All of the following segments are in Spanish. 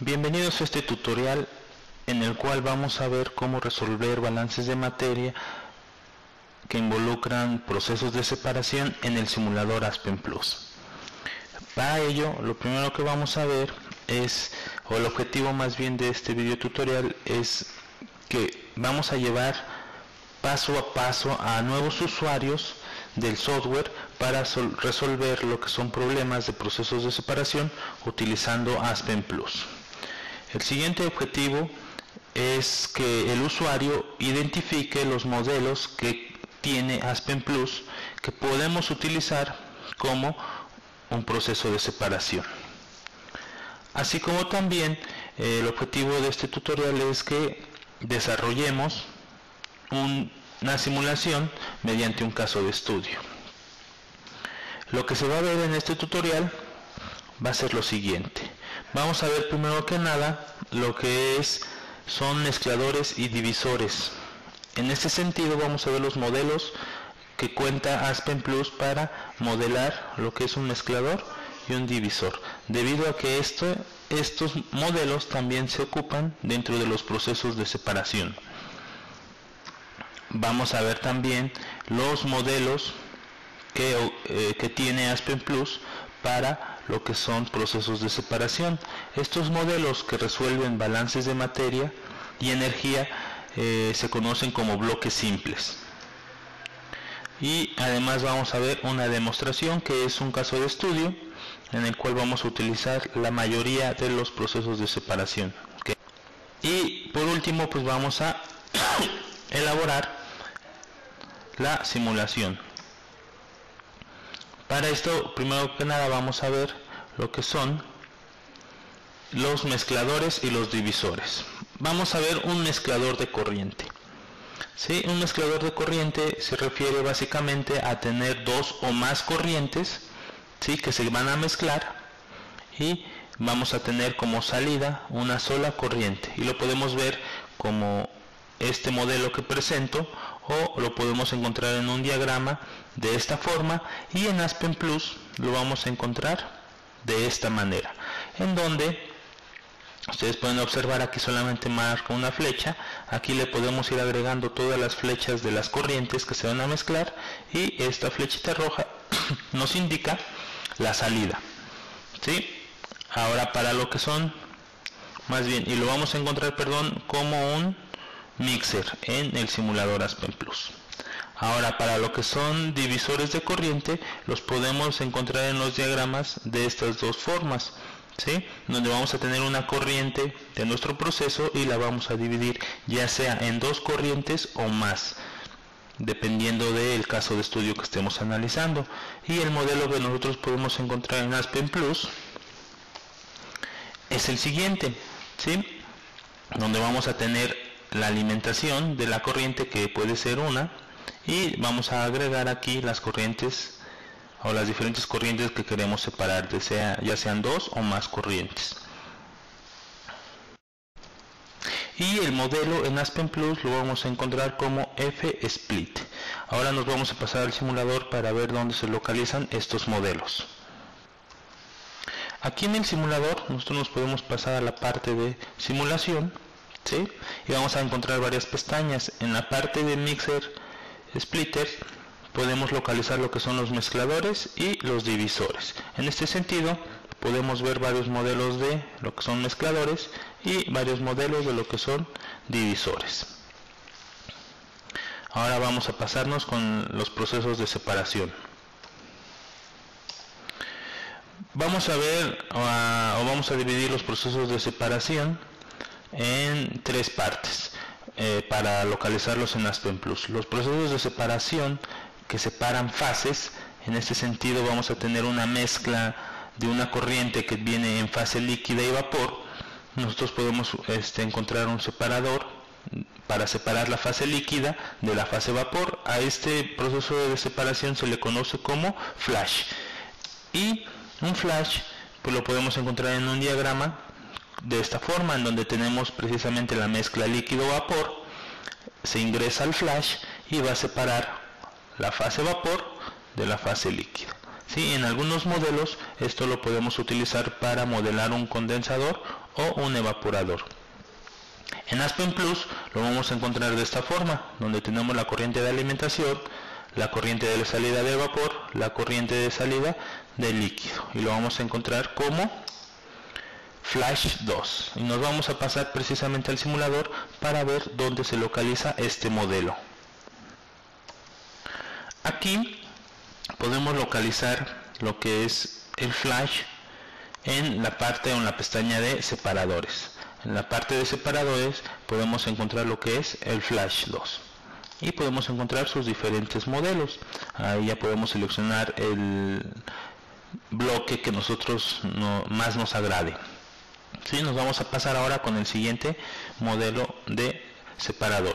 Bienvenidos a este tutorial en el cual vamos a ver cómo resolver balances de materia que involucran procesos de separación en el simulador Aspenplus. Para ello, lo primero que vamos a ver es, o el objetivo más bien de este video tutorial es que vamos a llevar paso a paso a nuevos usuarios del software para resolver lo que son problemas de procesos de separación utilizando Aspenplus. El siguiente objetivo es que el usuario identifique los modelos que tiene Aspenplus que podemos utilizar como un proceso de separación. Así como también el objetivo de este tutorial es que desarrollemos una simulación mediante un caso de estudio. Lo que se va a ver en este tutorial va a ser lo siguiente. Vamos a ver primero que nada lo que son mezcladores y divisores. En este sentido vamos a ver los modelos que cuenta Aspenplus para modelar lo que es un mezclador y un divisor, debido a que estos modelos también se ocupan dentro de los procesos de separación. Vamos a ver también los modelos que tiene Aspenplus para lo que son procesos de separación. Estos modelos que resuelven balances de materia y energía se conocen como bloques simples. Y además vamos a ver una demostración que es un caso de estudio en el cual vamos a utilizar la mayoría de los procesos de separación. ¿Okay? Y por último pues vamos a elaborar la simulación. Para esto, primero que nada, vamos a ver lo que son los mezcladores y los divisores. Vamos a ver un mezclador de corriente. ¿Sí? Un mezclador de corriente se refiere básicamente a tener dos o más corrientes, ¿sí?, que se van a mezclar, y vamos a tener como salida una sola corriente. Y lo podemos ver como este modelo que presento, o lo podemos encontrar en un diagrama de esta forma, y en Aspenplus lo vamos a encontrar de esta manera, en donde ustedes pueden observar aquí solamente marca una flecha. Aquí le podemos ir agregando todas las flechas de las corrientes que se van a mezclar, y esta flechita roja nos indica la salida, ¿sí? Ahora para lo que son, más bien, y lo vamos a encontrar, perdón, como un mixer en el simulador Aspenplus. Ahora para lo que son divisores de corriente, los podemos encontrar en los diagramas de estas dos formas, ¿sí?, donde vamos a tener una corriente de nuestro proceso y la vamos a dividir ya sea en dos corrientes o más, dependiendo del caso de estudio que estemos analizando. Y el modelo que nosotros podemos encontrar en Aspenplus es el siguiente, ¿sí?, donde vamos a tener la alimentación de la corriente, que puede ser una, y vamos a agregar aquí las corrientes o las diferentes corrientes que queremos separar, ya sean dos o más corrientes. Y el modelo en Aspenplus lo vamos a encontrar como F-Split. Ahora nos vamos a pasar al simulador para ver dónde se localizan estos modelos. Aquí en el simulador nosotros nos podemos pasar a la parte de simulación, ¿sí?, y vamos a encontrar varias pestañas. En la parte de Mixer Splitter podemos localizar lo que son los mezcladores y los divisores. En este sentido podemos ver varios modelos de lo que son mezcladores y varios modelos de lo que son divisores. Ahora vamos a pasarnos con los procesos de separación. Vamos a ver o vamos a dividir los procesos de separación en tres partes para localizarlos en Aspenplus. Los procesos de separación que separan fases, en este sentido vamos a tener una mezcla de una corriente que viene en fase líquida y vapor. Nosotros podemos encontrar un separador para separar la fase líquida de la fase vapor. A este proceso de separación se le conoce como flash, y un flash pues lo podemos encontrar en un diagrama de esta forma, en donde tenemos precisamente la mezcla líquido-vapor. Se ingresa al flash y va a separar la fase vapor de la fase líquida, ¿sí? En algunos modelos esto lo podemos utilizar para modelar un condensador o un evaporador. En Aspen Plus lo vamos a encontrar de esta forma, donde tenemos la corriente de alimentación, la corriente de salida de vapor, la corriente de salida del líquido, y lo vamos a encontrar como Flash 2. Y nos vamos a pasar precisamente al simulador para ver dónde se localiza este modelo. Aquí podemos localizar lo que es el flash en la parte o en la pestaña de separadores. En la parte de separadores podemos encontrar lo que es el Flash 2 y podemos encontrar sus diferentes modelos. Ahí ya podemos seleccionar el bloque que nosotros más nos agrade. ¿Sí? Nos vamos a pasar ahora con el siguiente modelo de separador.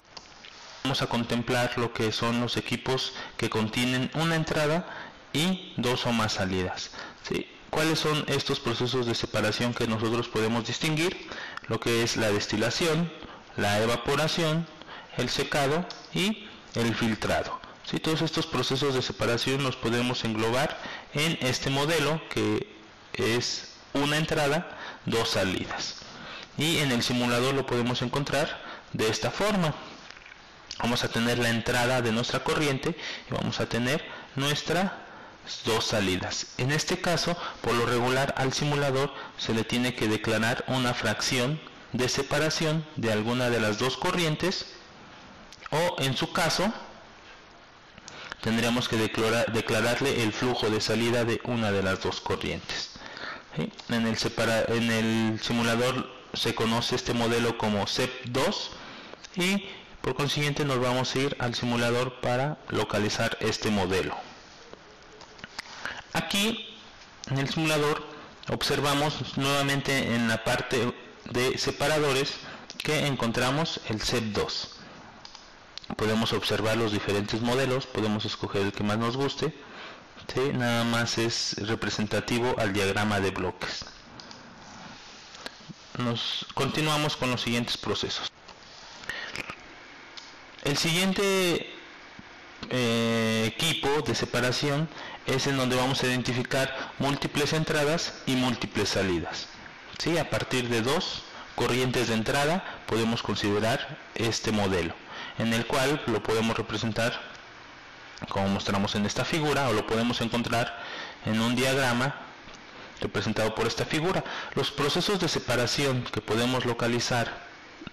Vamos a contemplar lo que son los equipos que contienen una entrada y dos o más salidas. ¿Sí? ¿Cuáles son estos procesos de separación que nosotros podemos distinguir? Lo que es la destilación, la evaporación, el secado y el filtrado. ¿Sí? Todos estos procesos de separación los podemos englobar en este modelo, que es una entrada, dos salidas. Y en el simulador lo podemos encontrar de esta forma. Vamos a tener la entrada de nuestra corriente y vamos a tener nuestras dos salidas. En este caso, por lo regular al simulador se le tiene que declarar una fracción de separación de alguna de las dos corrientes, o en su caso tendríamos que declararle el flujo de salida de una de las dos corrientes. ¿Sí? En el simulador se conoce este modelo como CEP2 y por consiguiente nos vamos a ir al simulador para localizar este modelo. Aquí en el simulador observamos nuevamente en la parte de separadores que encontramos el CEP2. Podemos observar los diferentes modelos, podemos escoger el que más nos guste. ¿Sí? Nada más es representativo al diagrama de bloques. Continuamos con los siguientes procesos. El siguiente equipo de separación es en donde vamos a identificar múltiples entradas y múltiples salidas. ¿Sí? A partir de dos corrientes de entrada podemos considerar este modelo, en el cual lo podemos representar como mostramos en esta figura, o lo podemos encontrar en un diagrama representado por esta figura. Los procesos de separación que podemos localizar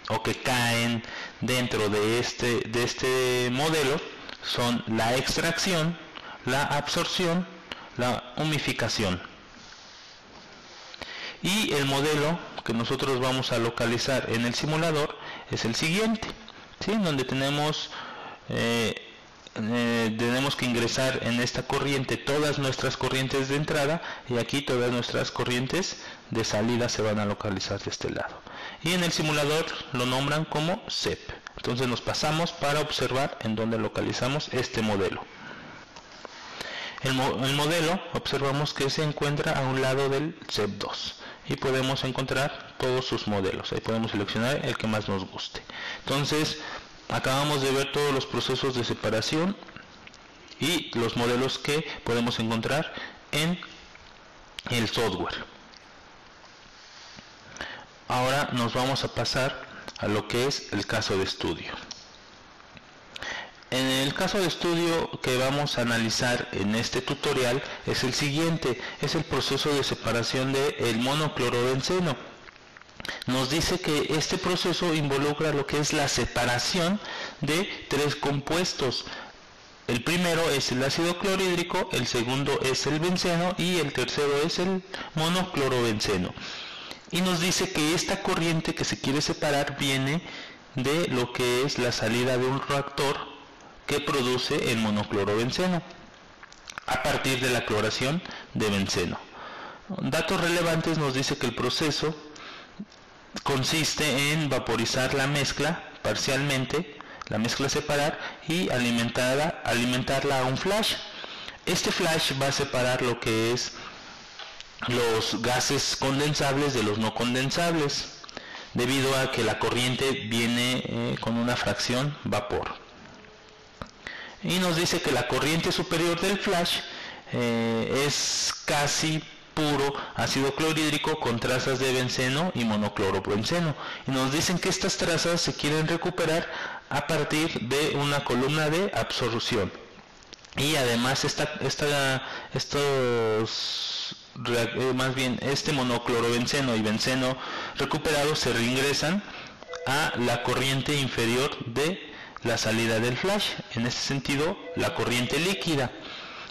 o que caen dentro de este modelo son la extracción, la absorción, la humificación. Y el modelo que nosotros vamos a localizar en el simulador es el siguiente, ¿sí? Donde tenemos que ingresar en esta corriente todas nuestras corrientes de entrada, y aquí todas nuestras corrientes de salida se van a localizar de este lado, y en el simulador lo nombran como CEP. Entonces nos pasamos para observar en dónde localizamos este modelo. El modelo observamos que se encuentra a un lado del CEP2 y podemos encontrar todos sus modelos. Ahí podemos seleccionar el que más nos guste. Entonces acabamos de ver todos los procesos de separación y los modelos que podemos encontrar en el software. Ahora nos vamos a pasar a lo que es el caso de estudio. En el caso de estudio que vamos a analizar en este tutorial es el siguiente, es el proceso de separación del monoclorobenceno. Nos dice que este proceso involucra lo que es la separación de tres compuestos. El primero es el ácido clorhídrico, el segundo es el benceno y el tercero es el monoclorobenceno. Y nos dice que esta corriente que se quiere separar viene de lo que es la salida de un reactor que produce el monoclorobenceno a partir de la cloración de benceno. Datos relevantes nos dice que el proceso consiste en vaporizar la mezcla parcialmente, la mezcla a separar, y alimentarla a un flash. Este flash va a separar lo que es los gases condensables de los no condensables, debido a que la corriente viene con una fracción vapor. Y nos dice que la corriente superior del flash es casi puro ácido clorhídrico con trazas de benceno y monoclorobenceno, y nos dicen que estas trazas se quieren recuperar a partir de una columna de absorción. Y además este monoclorobenceno y benceno recuperados se reingresan a la corriente inferior de la salida del flash, en este sentido la corriente líquida.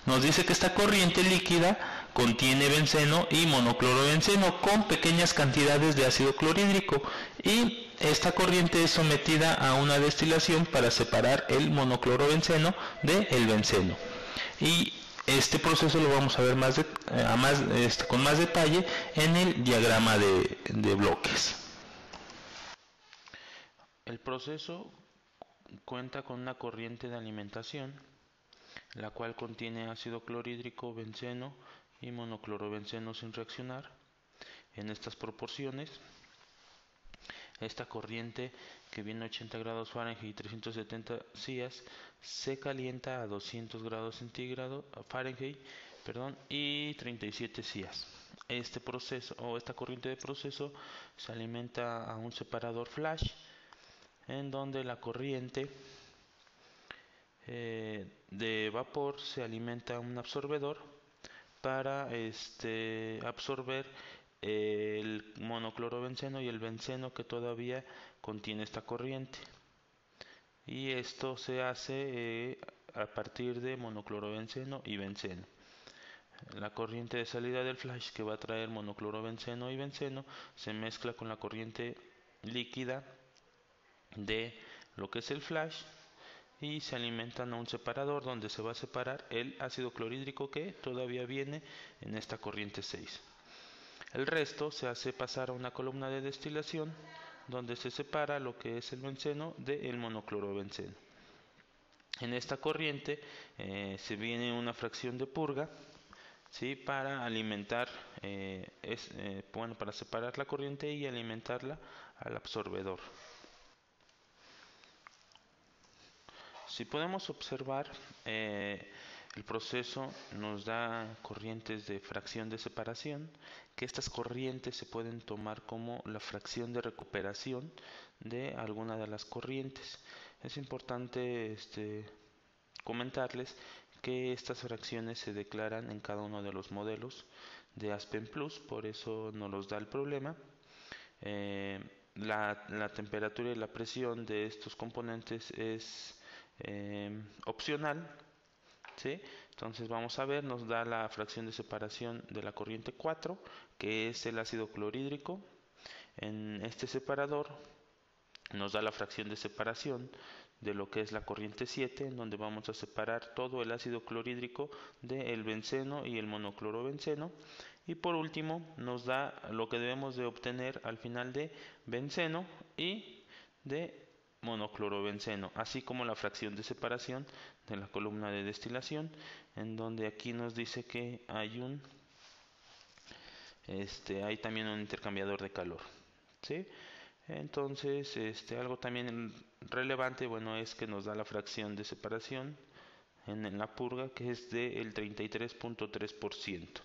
Nos dice que esta corriente líquida contiene benceno y monoclorobenceno con pequeñas cantidades de ácido clorhídrico, y esta corriente es sometida a una destilación para separar el monoclorobenceno del benceno. Y este proceso lo vamos a ver con más detalle en el diagrama de bloques. El proceso cuenta con una corriente de alimentación, la cual contiene ácido clorhídrico, benceno y monoclorobenceno sin reaccionar en estas proporciones. Esta corriente, que viene a 80 grados Fahrenheit y 370 CIAS, se calienta a 200 grados centígrados Fahrenheit, y 37 CIAS. Este proceso o esta corriente de proceso se alimenta a un separador flash, en donde la corriente de vapor se alimenta a un absorbedor para absorber el monoclorobenceno y el benceno que todavía contiene esta corriente, y esto se hace a partir de monoclorobenceno y benceno. La corriente de salida del flash, que va a traer monoclorobenceno y benceno, se mezcla con la corriente líquida de lo que es el flash y se alimentan a un separador donde se va a separar el ácido clorhídrico que todavía viene en esta corriente 6. El resto se hace pasar a una columna de destilación donde se separa lo que es el benceno del monoclorobenceno. En esta corriente se viene una fracción de purga, ¿sí?, para alimentar, para separar la corriente y alimentarla al absorbedor. Si podemos observar, el proceso nos da corrientes de fracción de separación, que estas corrientes se pueden tomar como la fracción de recuperación de alguna de las corrientes. Es importante comentarles que estas fracciones se declaran en cada uno de los modelos de Aspen Plus, por eso nos los da el problema. La temperatura y la presión de estos componentes es opcional, ¿sí? Entonces vamos a ver, nos da la fracción de separación de la corriente 4, que es el ácido clorhídrico. En este separador nos da la fracción de separación de lo que es la corriente 7, en donde vamos a separar todo el ácido clorhídrico del benceno y el monoclorobenceno. Y por último nos da lo que debemos de obtener al final de benceno y de monoclorobenceno, así como la fracción de separación de la columna de destilación, en donde aquí nos dice que hay también un intercambiador de calor, ¿sí? Entonces, algo también relevante, es que nos da la fracción de separación en la purga, que es del 33.3%.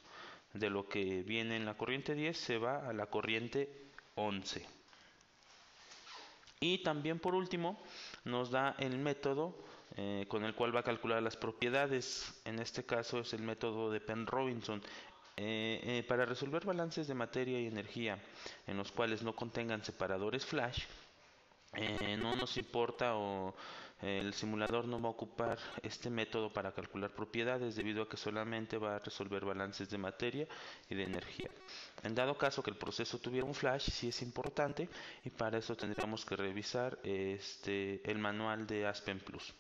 De lo que viene en la corriente 10 se va a la corriente 11. Y también, por último, nos da el método con el cual va a calcular las propiedades. En este caso es el método de Penn-Robinson. Para resolver balances de materia y energía en los cuales no contengan separadores flash, no nos importa, o el simulador no va a ocupar este método para calcular propiedades, debido a que solamente va a resolver balances de materia y de energía. En dado caso que el proceso tuviera un flash, sí es importante, y para eso tendríamos que revisar el manual de Aspen Plus.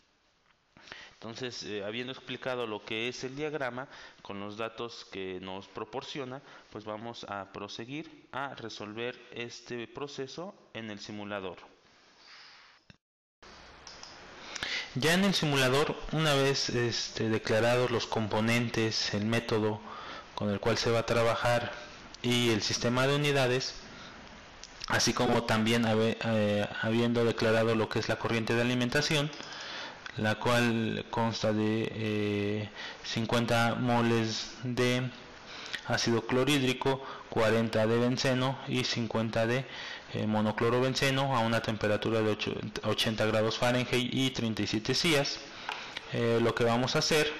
Entonces, habiendo explicado lo que es el diagrama con los datos que nos proporciona, pues vamos a proseguir a resolver este proceso en el simulador. Ya en el simulador, una vez declarados los componentes, el método con el cual se va a trabajar y el sistema de unidades, así como también habiendo declarado lo que es la corriente de alimentación, la cual consta de 50 moles de ácido clorhídrico, 40 de benceno y 50 de monoclorobenceno a una temperatura de 80 grados Fahrenheit y 37 CIAS. Lo que vamos a hacer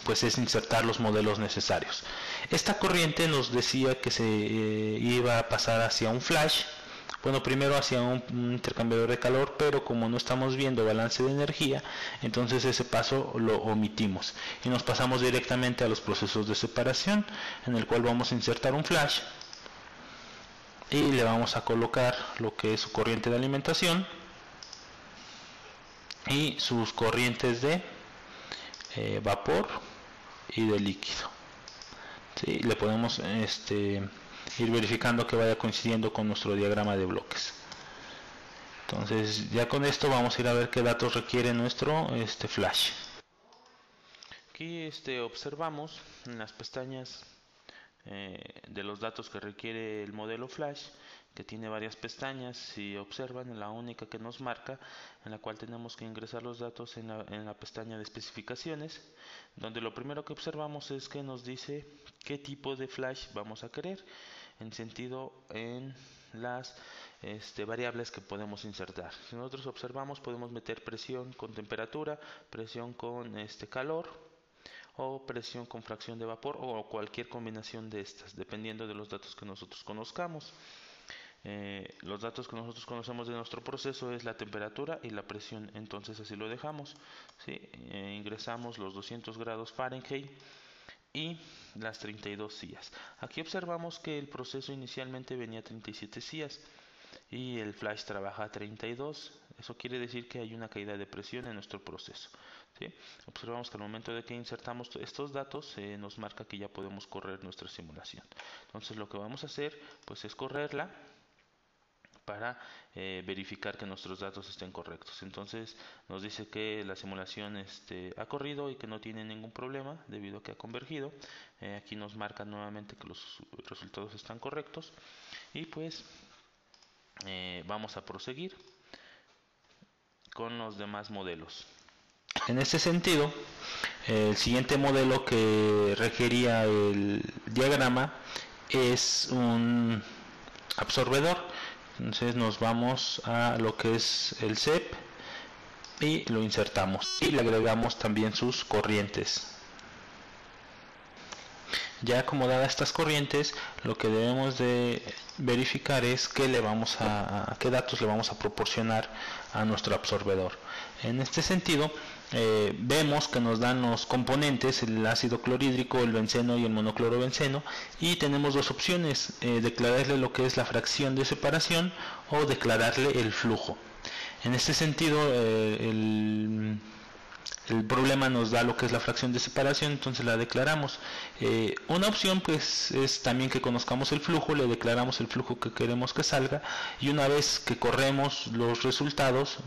pues es insertar los modelos necesarios. Esta corriente nos decía que se iba a pasar hacia un flash. Bueno, primero hacia un intercambiador de calor, pero como no estamos viendo balance de energía, entonces ese paso lo omitimos y nos pasamos directamente a los procesos de separación, en el cual vamos a insertar un flash y le vamos a colocar lo que es su corriente de alimentación y sus corrientes de vapor y de líquido. ¿Sí? Le podemos ir verificando que vaya coincidiendo con nuestro diagrama de bloques. Entonces ya con esto vamos a ir a ver qué datos requiere nuestro flash. Aquí observamos en las pestañas de los datos que requiere el modelo flash, que tiene varias pestañas. Si observan, la única que nos marca, en la cual tenemos que ingresar los datos en la pestaña de especificaciones, donde lo primero que observamos es que nos dice qué tipo de flash vamos a querer, en sentido en las variables que podemos insertar. Si nosotros observamos, podemos meter presión con temperatura, presión con calor, o presión con fracción de vapor, o cualquier combinación de estas, dependiendo de los datos que nosotros conozcamos. Los datos que nosotros conocemos de nuestro proceso es la temperatura y la presión, entonces así lo dejamos, ¿sí? Ingresamos los 200 grados Fahrenheit y las 32 CIAS. Aquí observamos que el proceso inicialmente venía a 37 CIAS y el flash trabaja a 32. Eso quiere decir que hay una caída de presión en nuestro proceso, ¿sí? Observamos que al momento de que insertamos estos datos nos marca que ya podemos correr nuestra simulación. Entonces lo que vamos a hacer pues es correrla para verificar que nuestros datos estén correctos. Entonces nos dice que la simulación ha corrido y que no tiene ningún problema debido a que ha convergido. Aquí nos marca nuevamente que los resultados están correctos y pues vamos a proseguir con los demás modelos. En este sentido, el siguiente modelo que requería el diagrama es un absorbedor. Entonces nos vamos a lo que es el CEP y lo insertamos y le agregamos también sus corrientes. Ya acomodadas estas corrientes, lo que debemos de verificar es qué datos le vamos a proporcionar a nuestro absorbedor. En este sentido, vemos que nos dan los componentes, el ácido clorhídrico, el benceno y el monoclorobenceno, y tenemos dos opciones: declararle lo que es la fracción de separación o declararle el flujo. En este sentido, el problema nos da lo que es la fracción de separación, entonces la declaramos. Una opción pues es también que conozcamos el flujo, le declaramos el flujo que queremos que salga, y una vez que corremos los resultados,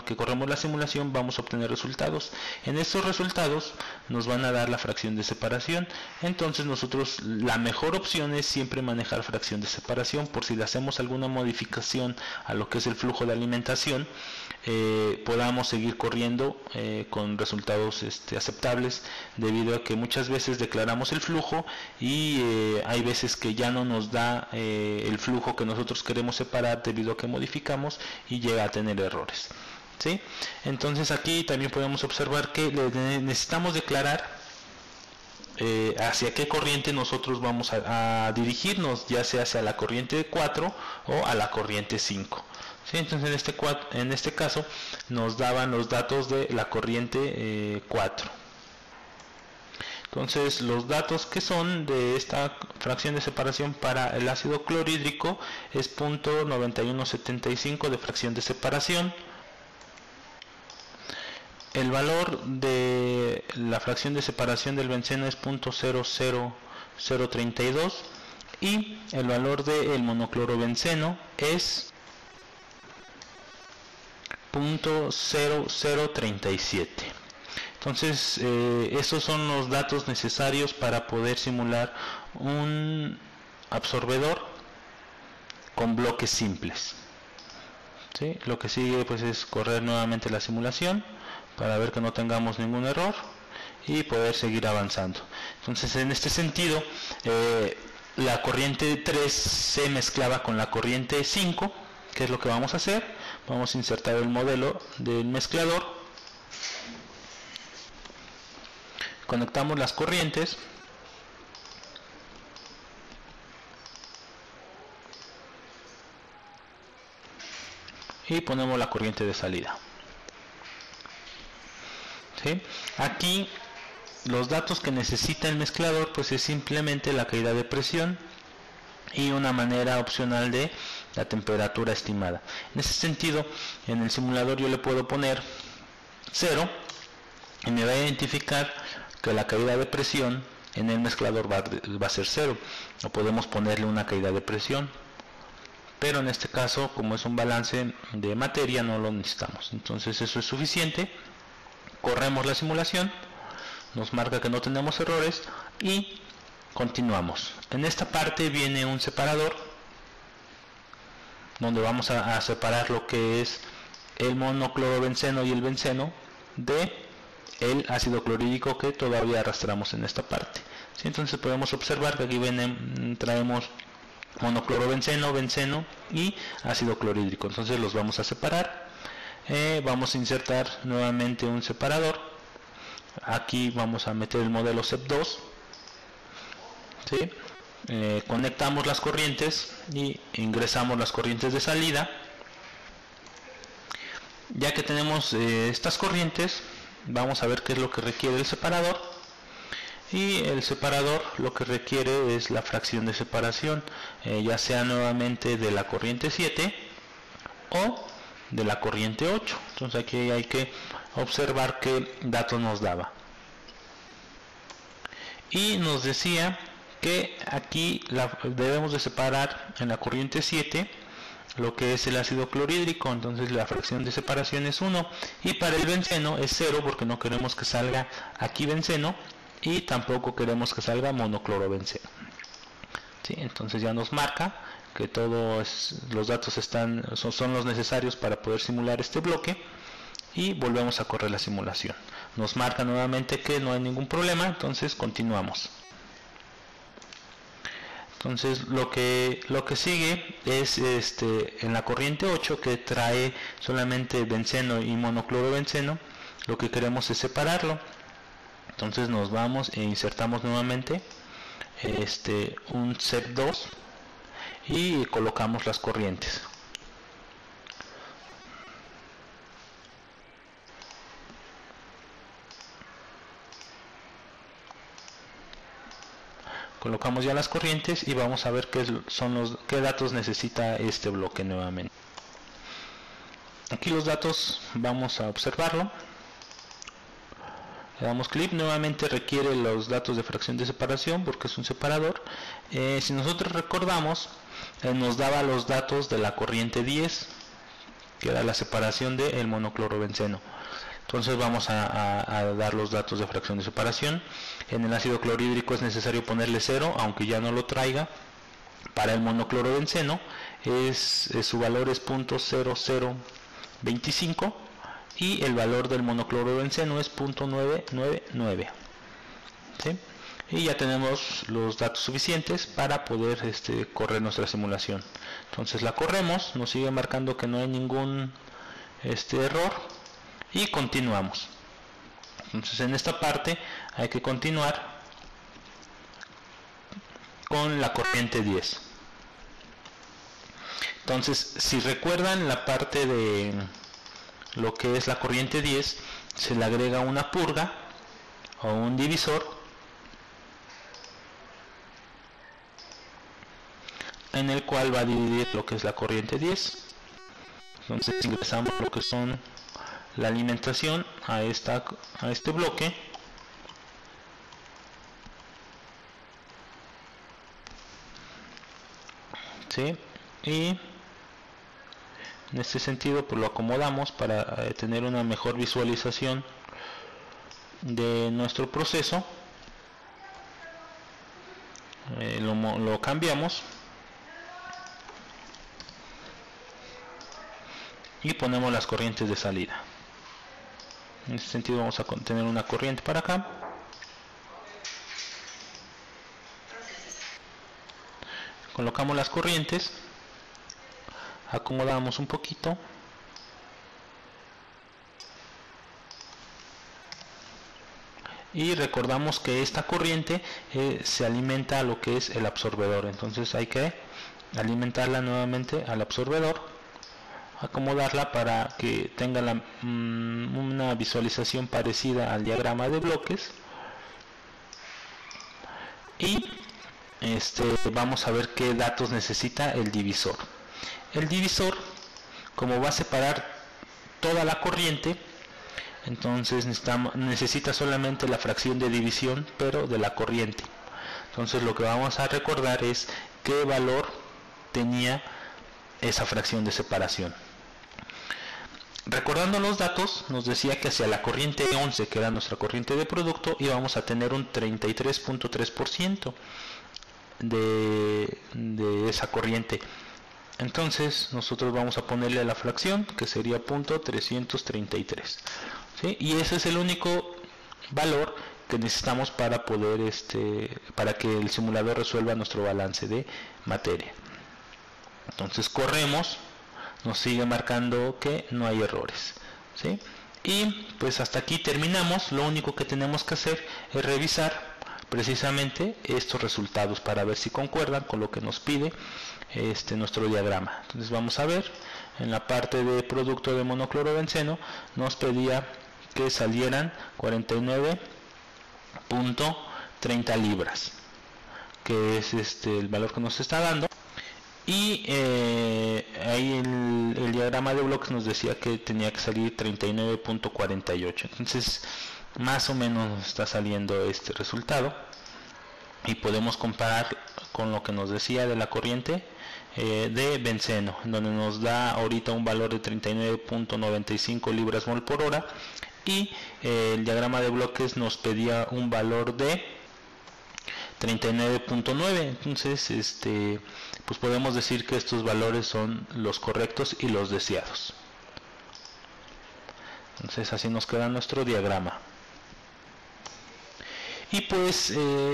que corremos la simulación, vamos a obtener resultados. En estos resultados nos van a dar la fracción de separación. Entonces nosotros, la mejor opción es siempre manejar fracción de separación, por si le hacemos alguna modificación a lo que es el flujo de alimentación, podamos seguir corriendo con resultados aceptables, debido a que muchas veces declaramos el flujo y hay veces que ya no nos da el flujo que nosotros queremos separar debido a que modificamos y llega a tener errores, ¿sí? Entonces aquí también podemos observar que necesitamos declarar hacia qué corriente nosotros vamos a dirigirnos, ya sea hacia la corriente 4 o a la corriente 5. ¿Sí? Entonces en este caso nos daban los datos de la corriente 4. Entonces los datos que son de esta fracción de separación para el ácido clorhídrico es 0.9175 de fracción de separación. El valor de la fracción de separación del benceno es 0.00032 y el valor del monoclorobenceno es 0.0037. Entonces esos son los datos necesarios para poder simular un absorbedor con bloques simples, ¿sí? Lo que sigue pues es correr nuevamente la simulación para ver que no tengamos ningún error y poder seguir avanzando. Entonces, en este sentido, la corriente 3 se mezclaba con la corriente 5. ¿Qué es lo que vamos a hacer? Vamos a insertar el modelo del mezclador, conectamos las corrientes y ponemos la corriente de salida. ¿Sí? Aquí los datos que necesita el mezclador pues es simplemente la caída de presión y una manera opcional de la temperatura estimada. En ese sentido, en el simulador yo le puedo poner 0 y me va a identificar que la caída de presión en el mezclador va a ser 0. O podemos ponerle una caída de presión, pero en este caso, como es un balance de materia, no lo necesitamos. Entonces eso es suficiente. Corremos la simulación, nos marca que no tenemos errores y continuamos. En esta parte viene un separador donde vamos a separar lo que es el monoclorobenceno y el benceno de el ácido clorhídrico que todavía arrastramos en esta parte. ¿Sí? Entonces podemos observar que aquí traemos monoclorobenceno, benceno y ácido clorhídrico. Entonces los vamos a separar. Vamos a insertar nuevamente un separador. Aquí vamos a meter el modelo CEP2. ¿Sí? Conectamos las corrientes y ingresamos las corrientes de salida. Ya que tenemos estas corrientes, vamos a ver qué es lo que requiere el separador. Y el separador lo que requiere es la fracción de separación, ya sea nuevamente de la corriente 7 o de la corriente 8. Entonces aquí hay que observar qué datos nos daba. Y nos decía que aquí debemos de separar en la corriente 7 lo que es el ácido clorhídrico, entonces la fracción de separación es 1, y para el benceno es 0 porque no queremos que salga aquí benceno y tampoco queremos que salga monoclorobenceno. ¿Sí? Entonces ya nos marca que todos los datos son los necesarios para poder simular este bloque y volvemos a correr la simulación. Nos marca nuevamente que no hay ningún problema, entonces continuamos. Entonces lo que sigue es en la corriente 8, que trae solamente benceno y monoclorobenceno, lo que queremos es separarlo. Entonces nos vamos e insertamos nuevamente un CEP2 y colocamos las corrientes. Colocamos ya las corrientes y vamos a ver qué datos necesita este bloque nuevamente. Aquí los datos vamos a observarlo. Le damos clic, nuevamente requiere los datos de fracción de separación porque es un separador. Si nosotros recordamos, nos daba los datos de la corriente 10, que era la separación del monoclorobenceno. Entonces vamos a dar los datos de fracción de separación. En el ácido clorhídrico es necesario ponerle 0, aunque ya no lo traiga. Para el monoclorobenceno su valor es 0.0025 y el valor del monoclorobenceno es 0.999. ¿Sí? Y ya tenemos los datos suficientes para poder correr nuestra simulación. Entonces la corremos, nos sigue marcando que no hay ningún error y continuamos. Entonces en esta parte hay que continuar con la corriente 10. Entonces, si recuerdan la parte de lo que es la corriente 10, se le agrega una purga o un divisor en el cual va a dividir lo que es la corriente 10. Entonces ingresamos lo que son la alimentación a este bloque. ¿Sí? Y en este sentido pues lo acomodamos para tener una mejor visualización de nuestro proceso. Lo cambiamos y ponemos las corrientes de salida. En este sentido vamos a tener una corriente para acá colocamos las corrientes, acomodamos un poquito y recordamos que esta corriente se alimenta a lo que es el absorbedor. Entonces hay que alimentarla nuevamente al absorbedor, acomodarla para que tenga una visualización parecida al diagrama de bloques. Y vamos a ver qué datos necesita el divisor. El divisor, como va a separar toda la corriente, entonces necesita solamente la fracción de división, pero de la corriente. Entonces lo que vamos a recordar es qué valor tenía esa fracción de separación. Recordando los datos, nos decía que hacia la corriente 11, que era nuestra corriente de producto, íbamos a tener un 33.3% de esa corriente. Entonces nosotros vamos a ponerle la fracción, que sería .333, ¿sí? Y ese es el único valor que necesitamos para poder para que el simulador resuelva nuestro balance de materia. Entonces corremos, nos sigue marcando que no hay errores, ¿sí? Y pues hasta aquí terminamos. Lo único que tenemos que hacer es revisar precisamente estos resultados para ver si concuerdan con lo que nos pide nuestro diagrama. Entonces vamos a ver, en la parte de producto de monoclorobenceno nos pedía que salieran 49.30 libras, que es el valor que nos está dando. Y ahí el diagrama de bloques nos decía que tenía que salir 39.48. Entonces más o menos nos está saliendo este resultado, y podemos comparar con lo que nos decía de la corriente de benceno, donde nos da ahorita un valor de 39.95 libras mol por hora, y el diagrama de bloques nos pedía un valor de 39.9. entonces pues podemos decir que estos valores son los correctos y los deseados. Entonces así nos queda nuestro diagrama. Y pues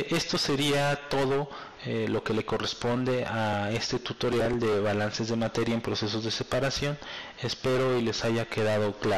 esto sería todo lo que le corresponde a este tutorial de balances de materia en procesos de separación. Espero y les haya quedado claro.